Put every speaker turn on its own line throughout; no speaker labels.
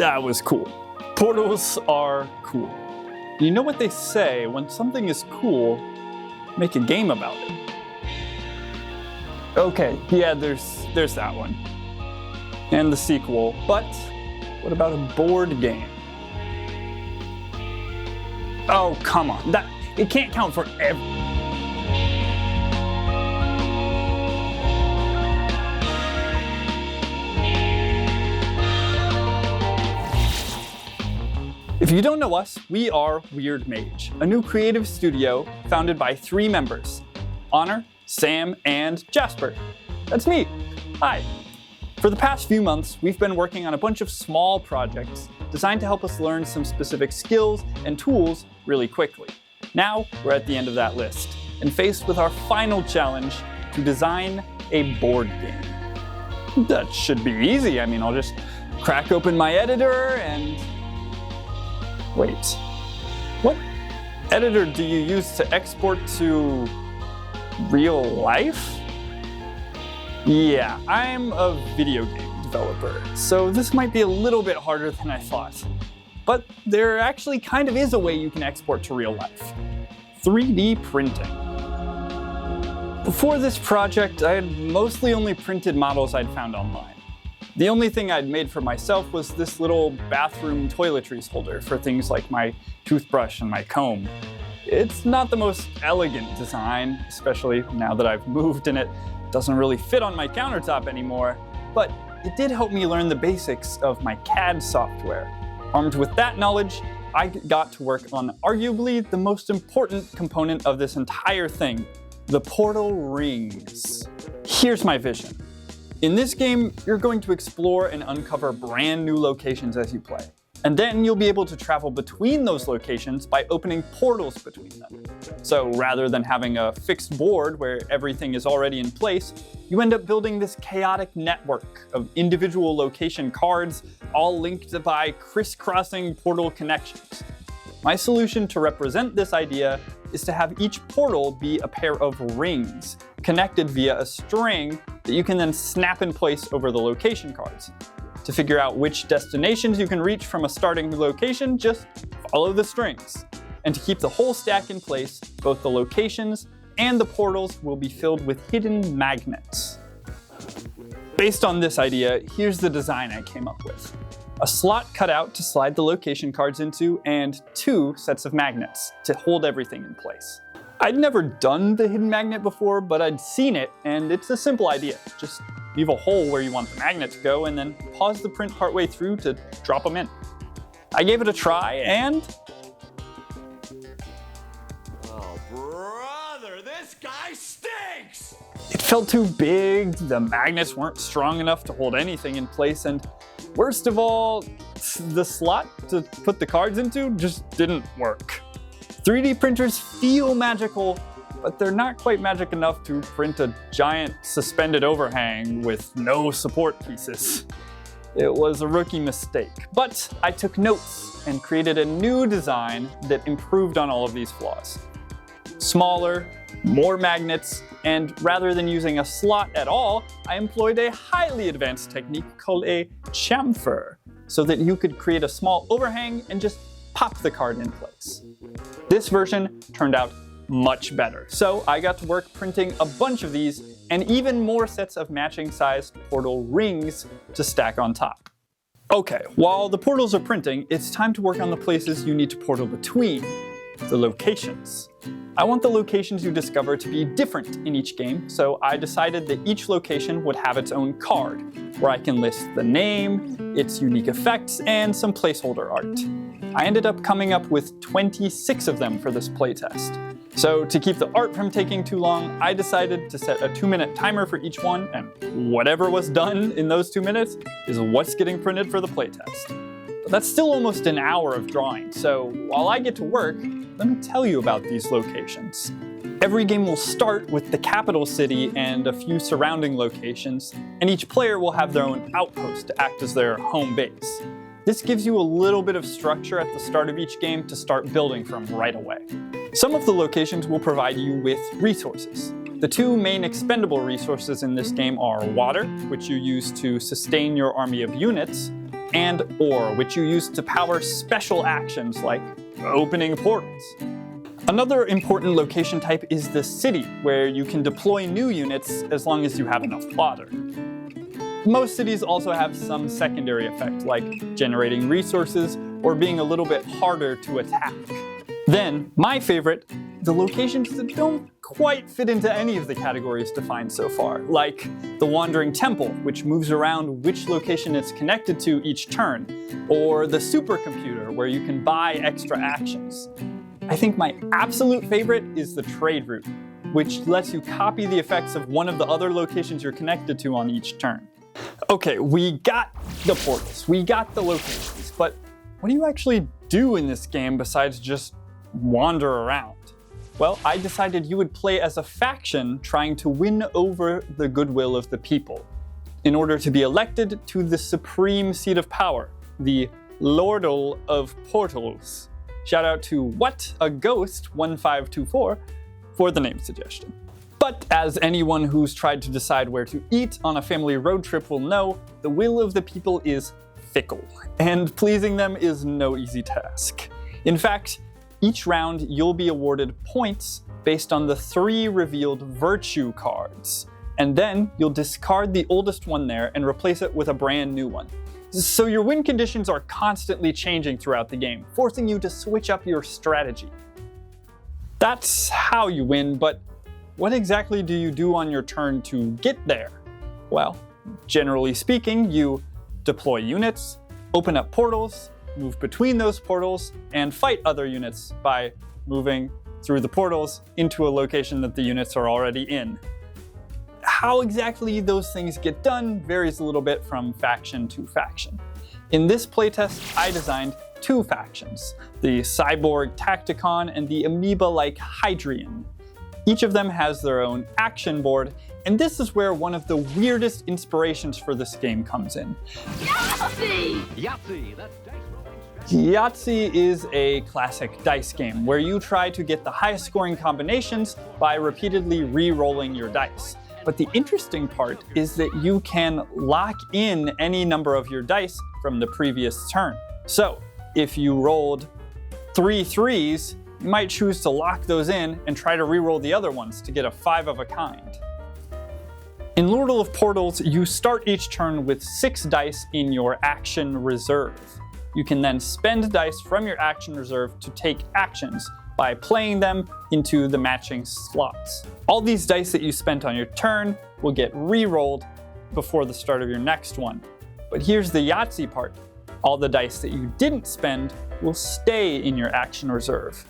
That was cool. Portals are cool. You know what they say, when something is cool, make a game about it. Okay, yeah, there's that one. And the sequel, but what about a board game? Oh, come on, it can't count for every... If you don't know us, we are Weird Mage, a new creative studio founded by 3 members, Honor, Sam, and Jasper. That's me. Hi. For the past few months, we've been working on a bunch of small projects designed to help us learn some specific skills and tools really quickly. Now, we're at the end of that list, and faced with our final challenge to design a board game. That should be easy. I mean, I'll just crack open my editor and... Wait, what editor do you use to export to real life? Yeah, I'm a video game developer, so this might be a little bit harder than I thought. But there actually kind of is a way you can export to real life. 3D printing. Before this project, I had mostly only printed models I'd found online. The only thing I'd made for myself was this little bathroom toiletries holder for things like my toothbrush and my comb. It's not the most elegant design, especially now that I've moved and it doesn't really fit on my countertop anymore, but it did help me learn the basics of my CAD software. Armed with that knowledge, I got to work on arguably the most important component of this entire thing, the portal rings. Here's my vision. In this game, you're going to explore and uncover brand new locations as you play. And then you'll be able to travel between those locations by opening portals between them. So rather than having a fixed board where everything is already in place, you end up building this chaotic network of individual location cards, all linked by crisscrossing portal connections. My solution to represent this idea is to have each portal be a pair of rings, connected via a string that you can then snap in place over the location cards. To figure out which destinations you can reach from a starting location, just follow the strings. And to keep the whole stack in place, both the locations and the portals will be filled with hidden magnets. Based on this idea, here's the design I came up with. A slot cut out to slide the location cards into, and 2 sets of magnets to hold everything in place. I'd never done the hidden magnet before, but I'd seen it, and it's a simple idea. Just leave a hole where you want the magnet to go, and then pause the print partway through to drop them in. I gave it a try, and...
Oh, brother, this guy stinks!
It felt too big, the magnets weren't strong enough to hold anything in place, and worst of all, the slot to put the cards into just didn't work. 3D printers feel magical, but they're not quite magic enough to print a giant suspended overhang with no support pieces. It was a rookie mistake, but I took notes and created a new design that improved on all of these flaws. Smaller, more magnets, and rather than using a slot at all, I employed a highly advanced technique called a chamfer, so that you could create a small overhang and just pop the card in place. This version turned out much better, so I got to work printing a bunch of these and even more sets of matching sized portal rings to stack on top. Okay, while the portals are printing, it's time to work on the places you need to portal between, the locations. I want the locations you discover to be different in each game, so I decided that each location would have its own card, where I can list the name, its unique effects, and some placeholder art. I ended up coming up with 26 of them for this playtest. So to keep the art from taking too long, I decided to set a 2-minute timer for each one, and whatever was done in those 2 minutes is what's getting printed for the playtest. But that's still almost an hour of drawing, so while I get to work, let me tell you about these locations. Every game will start with the capital city and a few surrounding locations, and each player will have their own outpost to act as their home base. This gives you a little bit of structure at the start of each game to start building from right away. Some of the locations will provide you with resources. The 2 main expendable resources in this game are water, which you use to sustain your army of units, and ore, which you use to power special actions like opening portals. Another important location type is the city, where you can deploy new units as long as you have enough fodder. Most cities also have some secondary effect, like generating resources or being a little bit harder to attack. Then, my favorite, the locations that don't quite fit into any of the categories defined so far, like the Wandering Temple, which moves around which location it's connected to each turn, or the supercomputer, where you can buy extra actions. I think my absolute favorite is the trade route, which lets you copy the effects of one of the other locations you're connected to on each turn. Okay, we got the portals, we got the locations, but what do you actually do in this game besides just wander around? Well, I decided you would play as a faction trying to win over the goodwill of the people in order to be elected to the supreme seat of power, the Lordle of Portals. Shout out to What a Ghost 1524 for the name suggestion. But as anyone who's tried to decide where to eat on a family road trip will know, the will of the people is fickle, and pleasing them is no easy task. In fact, each round you'll be awarded points based on the 3 revealed virtue cards, and then you'll discard the oldest one there and replace it with a brand new one. So your win conditions are constantly changing throughout the game, forcing you to switch up your strategy. That's how you win, but what exactly do you do on your turn to get there? Well, generally speaking, you deploy units, open up portals, move between those portals, and fight other units by moving through the portals into a location that the units are already in. How exactly those things get done varies a little bit from faction to faction. In this playtest, I designed 2 factions, the Cyborg Tacticon and the Amoeba-like Hydrian. Each of them has their own action board, and this is where one of the weirdest inspirations for this game comes in.
Yahtzee!
Yahtzee, that's dice rolling strategy.
Yahtzee is a classic dice game where you try to get the highest scoring combinations by repeatedly re-rolling your dice. But the interesting part is that you can lock in any number of your dice from the previous turn. So if you rolled 3 3s, you might choose to lock those in and try to re-roll the other ones to get a 5 of a kind. In Lordle of Portals, you start each turn with 6 dice in your action reserve. You can then spend dice from your action reserve to take actions by playing them into the matching slots. All these dice that you spent on your turn will get re-rolled before the start of your next one. But here's the Yahtzee part. All the dice that you didn't spend will stay in your action reserve.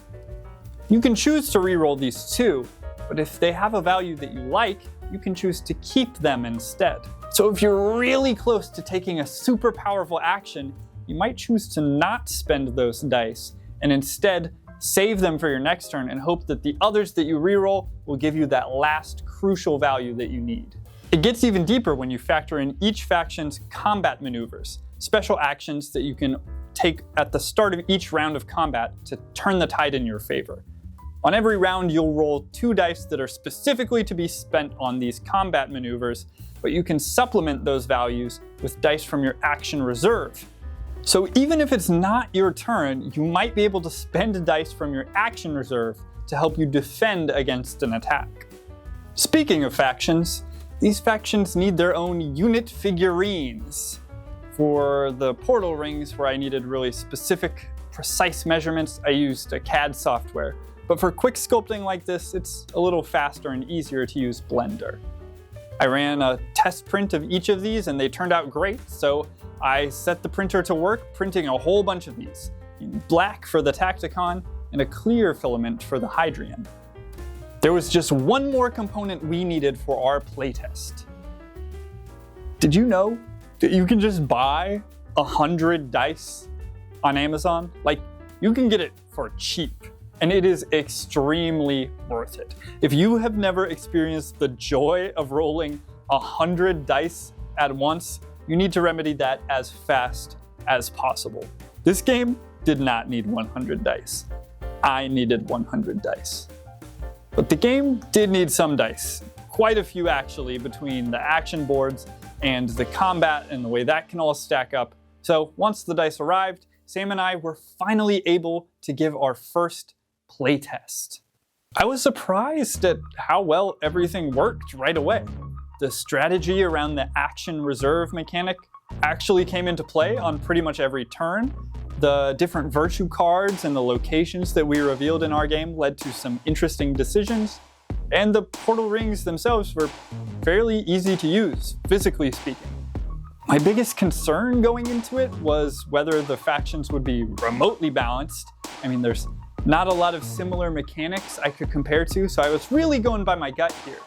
You can choose to re-roll these too, but if they have a value that you like, you can choose to keep them instead. So if you're really close to taking a super powerful action, you might choose to not spend those dice and instead save them for your next turn and hope that the others that you re-roll will give you that last crucial value that you need. It gets even deeper when you factor in each faction's combat maneuvers, special actions that you can take at the start of each round of combat to turn the tide in your favor. On every round, you'll roll 2 dice that are specifically to be spent on these combat maneuvers, but you can supplement those values with dice from your action reserve. So even if it's not your turn, you might be able to spend dice from your action reserve to help you defend against an attack. Speaking of factions, these factions need their own unit figurines. For the portal rings, where I needed really specific, precise measurements, I used a CAD software. But for quick sculpting like this, it's a little faster and easier to use Blender. I ran a test print of each of these and they turned out great, so I set the printer to work printing a whole bunch of these, in black for the Tacticon and a clear filament for the Hydrian. There was just one more component we needed for our playtest. Did you know that you can just buy 100 dice on Amazon? Like, you can get it for cheap. And it is extremely worth it. If you have never experienced the joy of rolling 100 dice at once, you need to remedy that as fast as possible. This game did not need 100 dice. I needed 100 dice. But the game did need some dice. Quite a few actually, between the action boards and the combat and the way that can all stack up. So once the dice arrived, Sam and I were finally able to give our first playtest. I was surprised at how well everything worked right away. The strategy around the action reserve mechanic actually came into play on pretty much every turn. The different virtue cards and the locations that we revealed in our game led to some interesting decisions, and the portal rings themselves were fairly easy to use, physically speaking. My biggest concern going into it was whether the factions would be remotely balanced. I mean, there's not a lot of similar mechanics I could compare to, so I was really going by my gut here.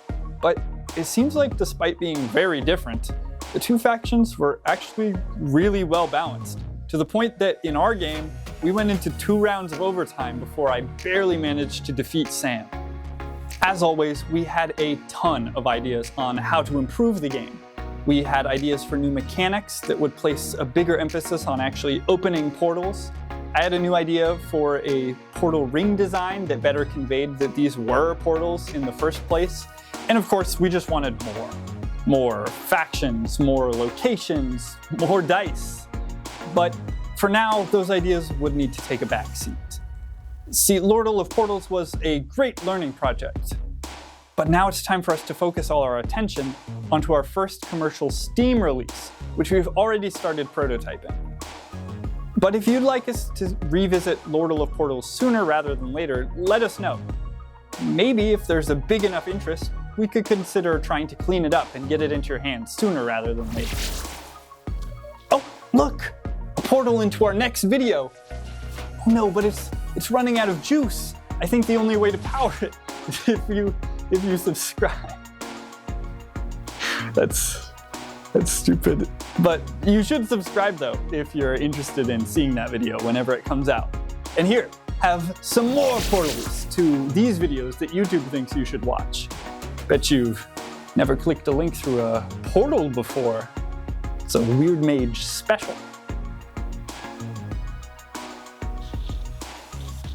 But it seems like despite being very different, the two factions were actually really well balanced, to the point that in our game, we went into 2 rounds of overtime before I barely managed to defeat Sam. As always, we had a ton of ideas on how to improve the game. We had ideas for new mechanics that would place a bigger emphasis on actually opening portals. I had a new idea for a portal ring design that better conveyed that these were portals in the first place. And of course, we just wanted more. More factions, more locations, more dice. But for now, those ideas would need to take a back seat. See, Lordle of Portals was a great learning project. But now it's time for us to focus all our attention onto our first commercial Steam release, which we've already started prototyping. But if you'd like us to revisit Lordle of Portals sooner rather than later, let us know. Maybe if there's a big enough interest, we could consider trying to clean it up and get it into your hands sooner rather than later. Oh, look! A portal into our next video! Oh no, but it's running out of juice. I think the only way to power it is if you subscribe. That's stupid. But you should subscribe though if you're interested in seeing that video whenever it comes out. And here, have some more portals to these videos that YouTube thinks you should watch. Bet you've never clicked a link through a portal before. It's a Weird Mage special.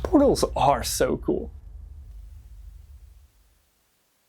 Portals are so cool.